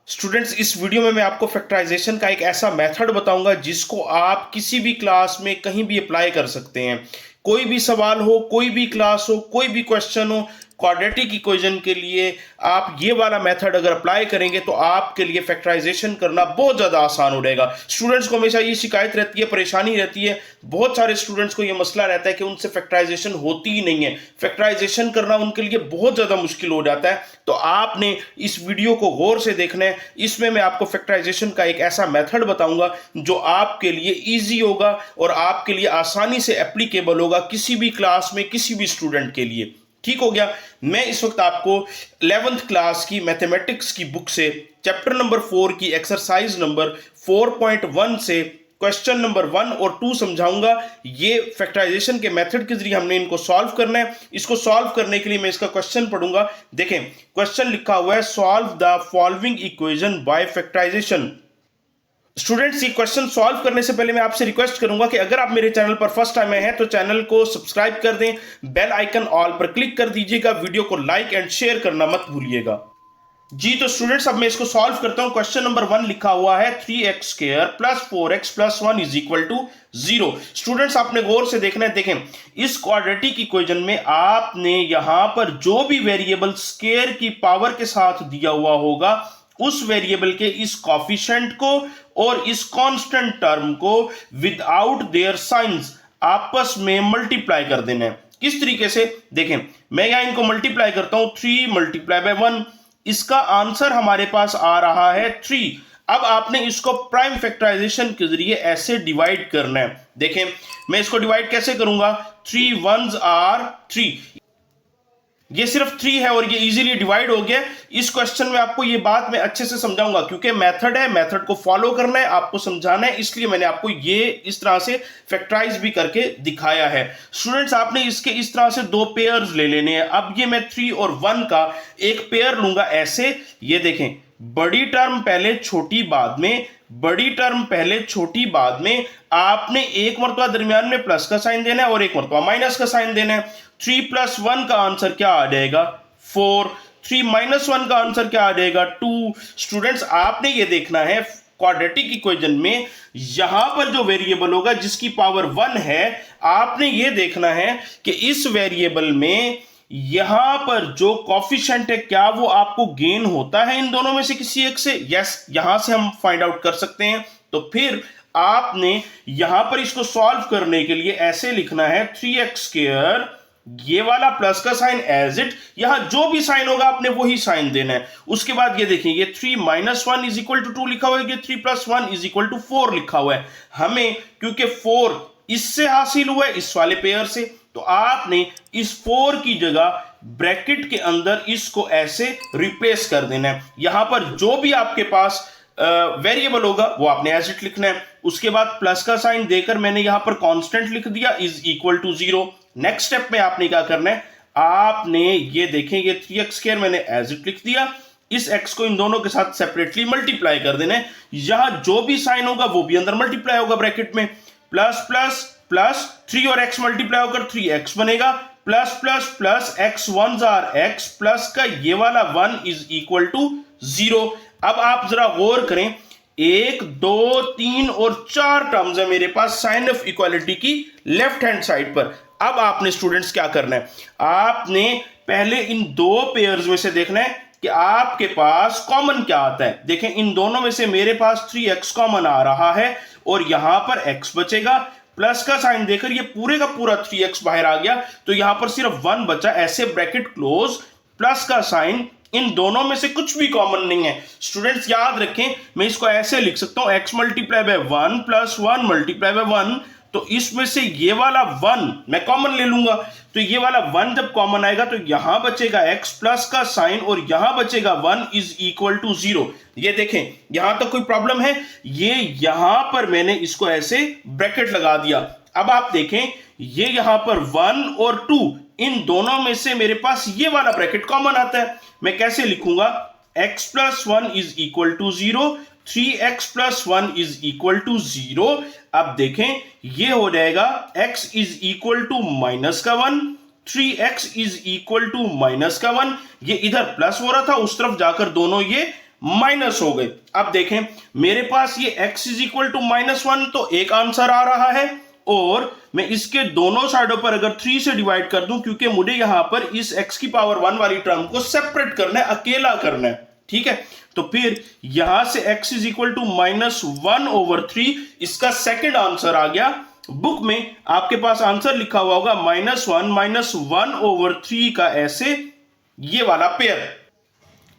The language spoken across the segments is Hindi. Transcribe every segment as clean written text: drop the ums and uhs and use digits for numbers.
स्टूडेंट्स, इस वीडियो में मैं आपको फैक्टराइजेशन का एक ऐसा मेथड बताऊंगा जिसको आप किसी भी क्लास में कहीं भी अप्लाई कर सकते हैं। कोई भी सवाल हो, कोई भी क्लास हो, कोई भी क्वेश्चन हो, क्वाड्रेटिक इक्वेशन के लिए आप ये वाला मेथड अगर अप्लाई करेंगे तो आपके लिए फैक्टराइजेशन करना बहुत ज़्यादा आसान हो जाएगा। स्टूडेंट्स को हमेशा ये शिकायत रहती है, परेशानी रहती है, बहुत सारे स्टूडेंट्स को ये मसला रहता है कि उनसे फैक्टराइजेशन होती ही नहीं है। फैक्टराइजेशन करना उनके लिए बहुत ज़्यादा मुश्किल हो जाता है। तो आपने इस वीडियो को गौर से देखना है। इसमें मैं आपको फैक्टराइजेशन का एक ऐसा मेथड बताऊंगा जो आपके लिए ईजी होगा और आपके लिए आसानी से एप्लीकेबल होगा किसी भी क्लास में, किसी भी स्टूडेंट के लिए। ठीक हो गया। मैं इस वक्त आपको 11th क्लास की मैथमेटिक्स की बुक से चैप्टर नंबर 4 की एक्सरसाइज नंबर 4.1 से क्वेश्चन नंबर 1 और 2 समझाऊंगा। ये फैक्टराइजेशन के मेथड के जरिए हमने इनको सॉल्व करना है। इसको सॉल्व करने के लिए मैं इसका क्वेश्चन पढ़ूंगा। देखें, क्वेश्चन लिखा हुआ है, solve the following equation by factorisation. Students, ये क्वेश्चन सॉल्व करने से पहले मैं आपसे रिक्वेस्ट करूंगा कि अगर आप मेरे चैनल पर फर्स्ट टाइम आए हैं तो चैनल को सब्सक्राइब कर दें, बेल आइकन ऑल पर क्लिक कर दीजिएगा, वीडियो को लाइक एंड शेयर करना मत भूलिएगा। जी तो स्टूडेंट्स, अब मैं इसको सॉल्व करता हूं। क्वेश्चन नंबर 1 लिखा हुआ है 3x square plus 4x plus 1 is equal to 0। Students, आपने गौर से देखना है। देखें, इस क्वाड्रेटिक इक्वेशन में आपने यहां पर जो भी वेरिएबल स्क्वायर की पावर के साथ दिया हुआ होगा उस वेरिएबल के इस कॉफिशिएंट को और इस कांस्टेंट टर्म को विदाउट देयर साइंस आपस में मल्टीप्लाई कर देना है। किस तरीके से? देखें, मैं यहां इनको मल्टीप्लाई करता हूं, 3 मल्टीप्लाई बाय 1, इसका आंसर हमारे पास आ रहा है 3। अब आपने इसको प्राइम फैक्टराइजेशन के जरिए ऐसे डिवाइड करना है। देखें, मैं इसको डिवाइड कैसे करूंगा? 3 1s आर 3, ये सिर्फ 3 है और ये इजीली डिवाइड हो गया। इस क्वेश्चन में आपको ये बात मैं अच्छे से समझाऊंगा क्योंकि मेथड है, मेथड को फॉलो करना है, आपको समझाना है, इसलिए मैंने आपको ये इस तरह से फैक्टराइज भी करके दिखाया है। स्टूडेंट्स, आपने इसके इस तरह से दो पेयर्स ले लेने हैं। अब ये मैं 3 और 1 का एक पेयर लूंगा ऐसे। ये देखें, बड़ी टर्म पहले, छोटी बाद में, बड़ी टर्म पहले, छोटी बाद में। आपने एक मरतबा दरमियान में प्लस का साइन देना है और एक मरतबा माइनस का साइन देना है। 3 प्लस 1 का आंसर क्या आ जाएगा? 4। 3 माइनस 1 का आंसर क्या आ जाएगा? 2। स्टूडेंट्स, आपने ये देखना है क्वाड्रेटिक इक्वेशन में यहां पर जो वेरिएबल होगा जिसकी पावर 1 है, आपने ये देखना है कि इस वेरिएबल में यहां पर जो कॉफिशिएंट है क्या वो आपको गेन होता है इन दोनों में से किसी एक से? यस, यहां से हम फाइंड आउट कर सकते हैं। तो फिर आपने यहां पर इसको सॉल्व करने के लिए ऐसे लिखना है 3x स्क्वायर, ये वाला प्लस का साइन एज इट, यहां जो भी साइन होगा आपने वही साइन देना है। उसके बाद ये देखिए, ये 3 माइनस 1 इज इक्वल टू 2 लिखा हुआ है, ये 3 प्लस 1 इज इक्वल टू 4 लिखा हुआ है। हमें क्योंकि 4 इससे हासिल हुआ है, इस वाले पेयर से, तो आपने इस 4 की जगह ब्रैकेट के अंदर इसको ऐसे रिप्लेस कर देना है। यहां पर जो भी आपके पास वेरिएबल होगा वो आपने एज इट लिखना है। उसके बाद प्लस का साइन देकर मैंने यहां पर कांस्टेंट लिख दिया, is equal to 0। Next step में आपने क्या करना है? आपने ये देखें, ये 3x स्क्वायर मैंने एज इट लिख दिया, इस x को इन दोनों के साथ सेपरेटली मल्टीप्लाई कर देना है। यहां जो भी साइन होगा वो भी अंदर मल्टीप्लाई होगा ब्रैकेट में। प्लस प्लस प्लस 3 और x मल्टीप्लाई होकर 3x बनेगा, plus plus plus x 1s are x, plus का ये वाला 1 इज इक्वल टू 0। अब आप जरा गौर करें, 1 2 3 और 4 टर्म्स है मेरे पास साइन ऑफ इक्वालिटी की लेफ्ट हैंड साइड पर। अब आपने स्टूडेंट्स क्या करना है? आपने पहले इन दो पेयर्स में से देखना है कि आपके पास कॉमन क्या आता है। देखें, इन दोनों में से मेरे पास 3x कॉमन आ रहा है और यहां पर x बचेगा। प्लस का साइन देकर ये पूरे का पूरा 3x बाहर आ गया, तो यहां पर सिर्फ 1 बचा, ऐसे ब्रैकेट क्लोज, प्लस का साइन, इन दोनों में से कुछ भी कॉमन नहीं है। स्टूडेंट्स, याद रखें, मैं इसको ऐसे लिख सकता हूं, x multiply by 1 plus 1 multiply by 1, तो इसमें से ये वाला 1 मैं कॉमन ले लूंगा, तो ये वाला 1 जब कॉमन आएगा तो यहां बचेगा x प्लस का साइन और यहां बचेगा 1 इज इक्वल टू 0। ये देखें, यहां तक कोई प्रॉब्लम है? ये यहां पर मैंने इसको ऐसे ब्रैकेट लगा दिया। अब आप देखें, ये यहां पर 1 और 2, इन दोनों में से मेरे पास ये वाला ब्रैकेट कॉमन आता है। मैं कैसे लिखूंगा? x plus 1 is equal to 0, 3x plus 1 is equal to 0। अब देखें, ये हो जाएगा x is equal to minus का 1, 3x is equal to minus का 1। ये इधर प्लस हो रहा था, उस तरफ जाकर दोनों ये माइनस हो गए। अब देखें मेरे पास ये x इज इक्वल टू -1 तो एक आंसर आ रहा है, और मैं इसके दोनों साइडों पर अगर 3 से डिवाइड कर दूं, क्योंकि मुझे यहां पर इस x की पावर 1 वाली टर्म को सेपरेट करना है, अकेला करना है, ठीक है। तो फिर यहां से x इज इक्वल टू -1/3, इसका सेकंड आंसर आ गया। बुक में आपके पास आंसर लिखा हुआ होगा -1/3 का ऐसे ये वाला पेयर।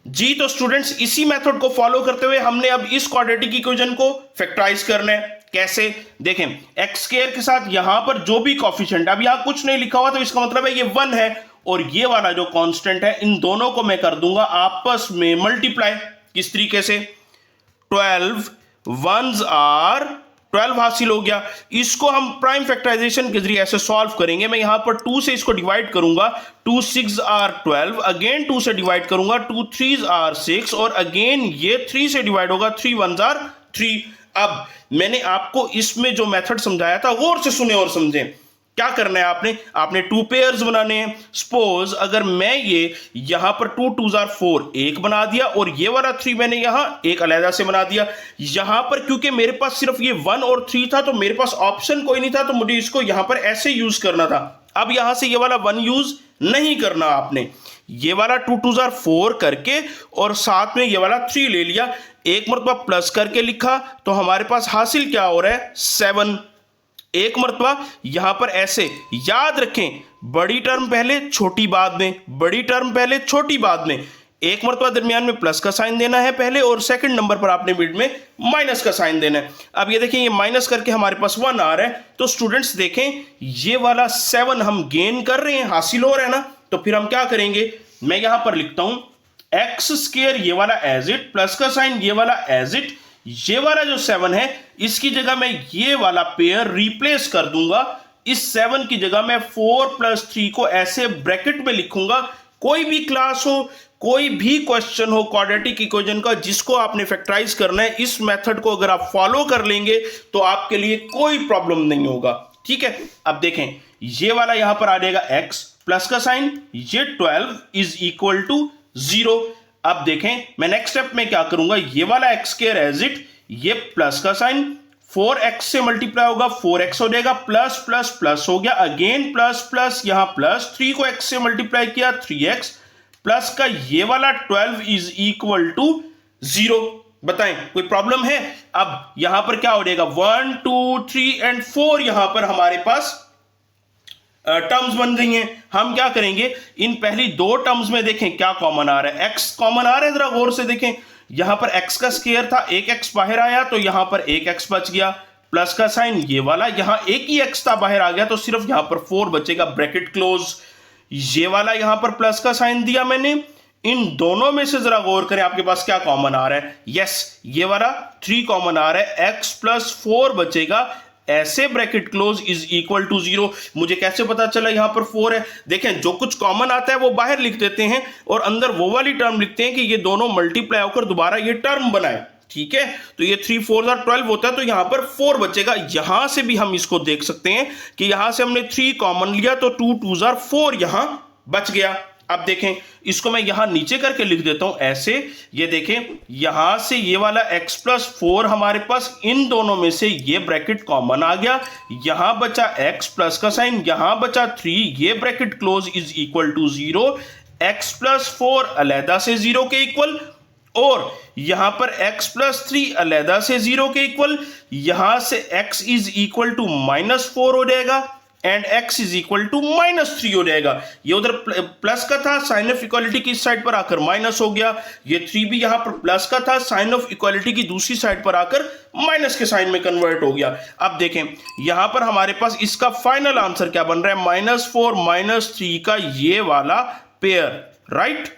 जी तो स्टूडेंट्स, इसी मेथड को फॉलो करते हुए हमने अब इस क्वाड्रेटिक इक्वेशन को फैक्टराइज करना है। कैसे देखें, एक्स स्क्वायर के साथ यहां पर जो भी कॉफिशिएंट, अब यहां कुछ नहीं लिखा हुआ तो इसका मतलब है ये 1 है, और ये वाला जो कांस्टेंट है इन दोनों को मैं कर दूंगा आपस में मल्टीप्लाई। किस तरीके से, 12 1s आर 12 हासिल हो गया। इसको हम प्राइम फैक्टराइजेशन के जरिए ऐसे सॉल्व करेंगे। मैं यहां पर 2 से इसको डिवाइड करूंगा, 2 6 आर 12, अगेन 2 से डिवाइड करूंगा, 2 3 आर 6, और अगेन ये 3 से डिवाइड होगा, 3 1s आर 3। अब मैंने आपको इसमें जो मेथड समझाया था गौर से सुने और समझें। क्या करना है आपने 2 पेयर्स बनाने हैं। सपोज अगर मैं ये यहां पर 2 2s आर 4 एक बना दिया, और ये वाला 3 मैंने यहां एक अलहदा से बना दिया। यहां पर क्योंकि मेरे पास सिर्फ ये 1 और 3 था तो मेरे पास ऑप्शन कोई नहीं था, तो मुझे इसको यहां पर ऐसे यूज करना था। अब यहां से ये वाला 1 यूज नहीं करना आपने, ये वाला 2 2s आर 4 करके और साथ में ये वाला 3 ले लिया, एक मरतबा प्लस करके लिखा, तो हमारे पास हासिल क्या हो रहा है 7। एक मरतबा यहां पर ऐसे याद रखें, बड़ी टर्म पहले छोटी बाद में, बड़ी टर्म पहले छोटी बाद में, एक मरतबा दरमियान में प्लस का साइन देना है पहले, और सेकंड नंबर पर आपने मिड में माइनस का साइन देना है। अब ये देखें ये माइनस करके हमारे पास 1 आ रहा है, तो स्टूडेंट्स देखें ये वाला 7 हम गेन कर रहे हैं, हासिल हो रहा है ना। तो फिर हम क्या करेंगे, मैं यहां पर लिखता हूं एक्स स्क्वायर, ये वाला एज इट, प्लस का साइन ये वाला एज इट, ये वाला जो 7 है इसकी जगह मैं ये वाला पेयर रिप्लेस कर दूंगा। इस 7 की जगह मैं 4 + 3 को ऐसे ब्रैकेट में लिखूंगा। कोई भी क्लास हो, कोई भी क्वेश्चन हो क्वाड्रेटिक इक्वेशन का जिसको आपने फैक्टराइज करना है, इस मेथड को अगर आप फॉलो कर लेंगे तो आपके लिए कोई प्रॉब्लम नहीं होगा, ठीक है। अब देखें ये वाला यहां पर आ जाएगा x प्लस का साइन, ये 12 इज इक्वल टू 0। अब देखें मैं नेक्स्ट स्टेप में क्या करूंगा, ये वाला एक्स स्क्वायर एज इट, ये प्लस का साइन 4x से मल्टीप्लाई होगा, 4x हो जाएगा, प्लस प्लस प्लस हो गया, अगेन प्लस प्लस, यहां प्लस 3 को x से मल्टीप्लाई किया 3x, प्लस का ये वाला 12 इज इक्वल टू 0। बताएं कोई प्रॉब्लम है। अब यहां पर क्या हो जाएगा 1 2 3 एंड 4 यहां पर हमारे पास टर्म्स बन गई हैं। हम क्या करेंगे, इन पहली 2 टर्म्स में देखें क्या कॉमन आ रहा है, x कॉमन आ रहा है, जरा गौर से देखें। यहां पर x का स्क्वायर था, एक x बाहर आया तो यहां पर एक x बच गया, प्लस का साइन ये वाला, यहां एक ही x था बाहर आ गया तो सिर्फ यहां पर 4 बचेगा, ब्रैकेट क्लोज। ये वाला यहां पर प्लस का साइन दिया मैंने। इन दोनों में से जरा गौर करें आपके पास क्या कॉमन आ रहा है, यस ये वाला 3 कॉमन आ रहा है, x + 4 बचेगा, ऐसे bracket close is equal to 0। मुझे कैसे पता चला यहां पर 4 है, देखें जो कुछ कॉमन आता है वो बाहर लिख देते हैं और अंदर वो वाली टर्म लिखते हैं कि ये दोनों मल्टीप्लाई होकर दोबारा ये टर्म बनाए, ठीक है। तो ये 3 4 12 होता है, तो यहां पर 4 बचेगा। यहां से भी हम इसको देख सकते हैं कि यहां से हमने 3 कॉमन लिया तो 2 2s 4 यहां बच गया। अब देखें इसको मैं यहां नीचे करके लिख देता हूं ऐसे, ये देखें यहां से ये वाला x + 4 हमारे पास, इन दोनों में से ये ब्रैकेट कॉमन आ गया, यहां बचा x प्लस का साइन, यहां बचा 3, ये bracket close is equal to 0, x + 4 अलहदा से 0 के इक्वल, और यहां पर x + 3 अलहदा से 0 के इक्वल, यहां से x इज इक्वल टू -4 हो जाएगा and x is equal to -3 हो जाएगा। ये उधर प्लस का था, साइन ऑफ इक्वालिटी की साइड पर आकर माइनस हो गया, ये 3 भी यहां पर प्लस का था, साइन ऑफ इक्वालिटी की दूसरी साइड पर आकर माइनस के साइन में कन्वर्ट हो गया। अब देखें यहां पर हमारे पास इसका फाइनल आंसर क्या बन रहा है, -4 -3 का ये वाला पेयर, राइट।